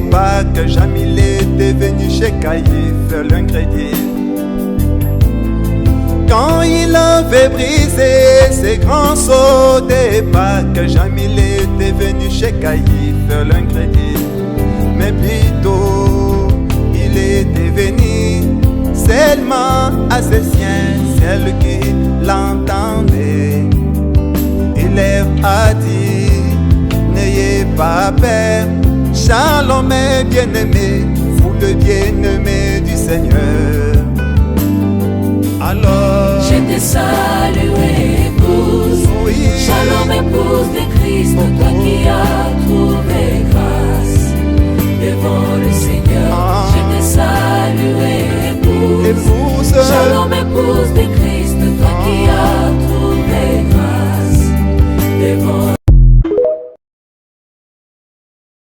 pas que Jamil était venu chez Caïphe l'ingrédient. Quand il avait brisé ses grands seaux, pas que Jamil était venu chez Caïphe l'ingrédient. Mais plutôt il était venu seulement à ses siens, celles qui l'entendaient. Il leur a dit, n'ayez pas peur, Shalom mes bien-aimés, vous le bien-aimé du Seigneur. Alors je te salue épouse, oui, Shalom épouse.